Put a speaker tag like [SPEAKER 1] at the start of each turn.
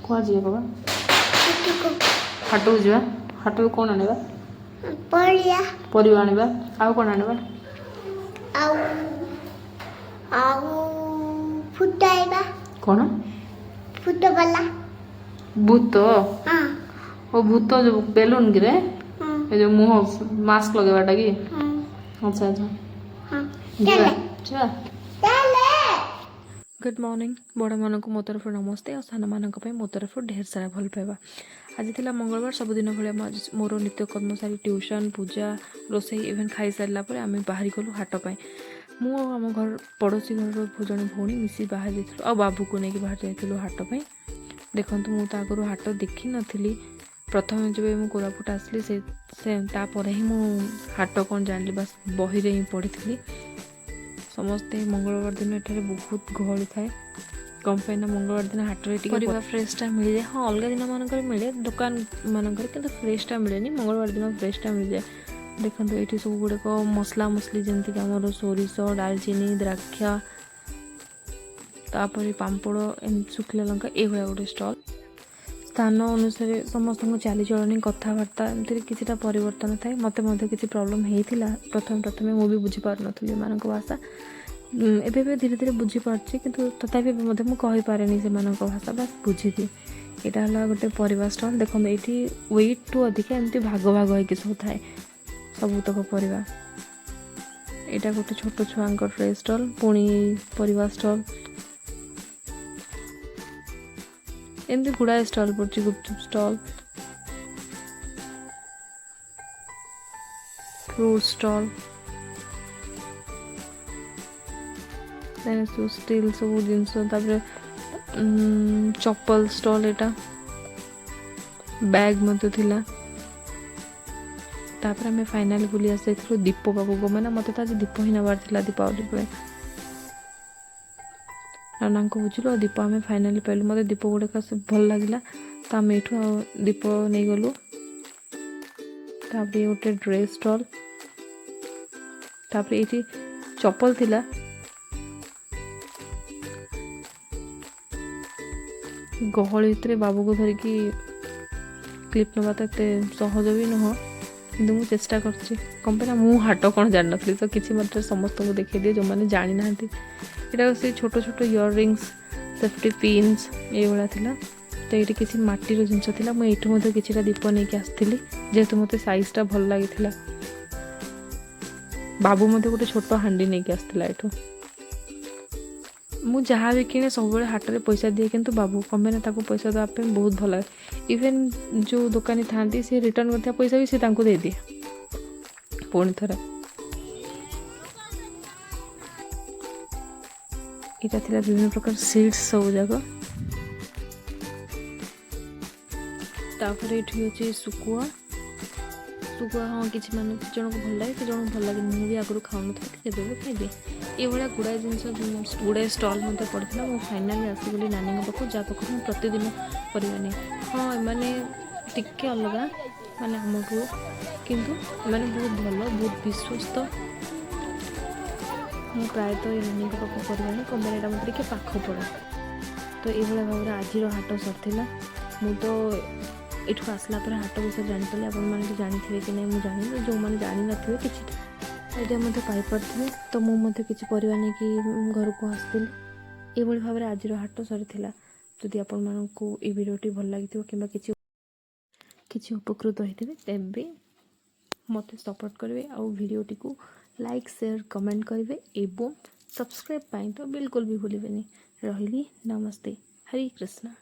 [SPEAKER 1] କୁଆ ଯିବେ ବାବା ହାଟକୁ ଯିବା ହାଟରୁ କ'ଣ ଆଣିବା ପରିବା ଆଣିବା ଆଉ କ'ଣ ଆଣିବା
[SPEAKER 2] ଆଉ ଆଉ ଫୁଟାଇବା କ'ଣ ଫୁଟ ବାଲା
[SPEAKER 1] ଭୂତ
[SPEAKER 2] ହଁ
[SPEAKER 1] ଓ ଭୂତ ଯେଉଁ ବେଲୁନ କିରେ ଏ ଯେଉଁ ମୁହଁ ମାସ୍କ ଲଗେଇବାଟା କି ଆଚ୍ଛା ଆଚ୍ଛା ଯିବା ଯିବା गुड मॉर्निंग बड़ मानक मो तरफ नमस्ते और सान मान मो तरफ ढेर सारा भल पाइबा आज थी मंगलवार सबुदिन भाया मोर नित्यकर्म सारी ट्यूशन पूजा रोसे इवेन खाई सारा पर आम बाहरी गलु हाटपाई मु आम घर पड़ोसी घर जड़े भौणी मिसी बाहर जाइलु आ बाबू को लेकिन बाहर जाइलु हाटपाई देखु मुझे आगु हाट देखी नी प्रथम जब मुझे कोरापुट आसली से ही मु हाट कौन जानी बस बही रे ही पढ़ी समस्ते मंगलवार दिन एठारे बहुत गहली थाए कम पे मंगलवार दिन हाटरे परिवा फ्रेशटा मिल जाए हाँ अलग दिन मानक मिले दुकान मानक कि फ्रेशटा मिले मंगलवार दिन फ्रेशटा मिल जाए देखो ये सब गुड़ाक मसला मसली जमीक आमर सोरिष डालचीनी द्राक्षा तापर पांपड़ सुखिला लंका ये गोटे स्टल स्थान अनुसार समस्त चाली चलनी कथबार्ता एमती किसी परिवर्तन थाए मत किसी प्रॉब्लम होता प्रथम प्रथम मुझे बुझीपार नी मान भाषा एवं धीरे धीरे बुझीपारे कि तथापि मुझे कहीपे से भाषा बस बुझी यहाँ गोटे परिवा स्टल देखो ये वेट टू अधिका एमती भाग भाग हो सब थाए सबुतक परिवा यहाँ गोटे छोट छुआ ड्रेस स्टल पुणी परिवा स्टल एमती गुड़ाए स्टल पड़े गुपचुप स्टल फ्रूट स्टल स्टील सब जिनस चप्पल स्टल यहाँ बैग मत थिला तापर आम फाइनाल बुली आसी दीप पाखक मैंने मत तो आज दीप ही नबार था दीपावली नाना को बुझिलु और दीप आम फाइनाली पाइलु मत दीप गुड़ाक भल लगे तो आम यू दीप नहीं गलु तापर गोटे ड्रेस स्टल तापर ये चप्पल थिला गहली भितर बाबू को धरिकी क्लिप नवा तो एत सहज भी नुह कि मुझे चेष्टा करछि कम पे मु हाट कौन जान नी तो किसी मात्र समस्त को देखा दिए जो मैंने जानी ना यहाँ से छोट छोट इयर रिंग्स सेफ्टी पिन्स ये भाया था तो ये किसी माटीर जिनस था मुझे किसी दीप नहीं आसती जेहेतु मत साइजटा भल लगी बाबू मत गोटे छोट हांडी नहीं आसला ये मु जहाँ भी किणे सब हाट में पैसा दिए किंतु बाबू कम ना पैसा देवाई बहुत भल लगे इवेन जो दुकानी था सी रिटर्न करता पैसा भी सी दे दिए पुणी थर यहाँ थी विभिन्न प्रकार सीड्स सब जाक तापर ये हूँ सुकुआ सुकुआ हाँ किसी मान जन को भल लगे कि जन को भल लगे मुझे भी आगुरी खाऊन था भी खाइबे ये भाया गुड़ाए जिन गुड़ाए स्टल मत पड़ा मुझे फाइनाली आसगली नानी पाखु जहाँ पाख मुझे प्रतिदिन करवानी हाँ मैंने टिके अलग माने आमठू किंतु मैंने बहुत भल बहुत विश्वस्त मुझे प्रायतः ये नानी पाख करवानी कम यहाँ मत पाख पड़ा तो ये भाव में आज हाट सरला मु तो यू आसला हाट विषय जानीपारे आपने जानी कि नहीं मुझे जानी जो मैंने जानी ना कि आइडिया मत पाइपे तो मुझे किसी परिवा नहीं कि घर को आसती ये भाव में आज हाट सरी जदि आपण मानक ये वीडियोटी भल लगी कि किसी उपकृत होते तेबे मत सपोर्ट करेंगे आउ वीडियोटी को लाइक शेयर कमेंट करेंगे एवं सब्सक्राइब पाई तो बिल्कुल भी भूलें रही नमस्ते हरे कृष्णा।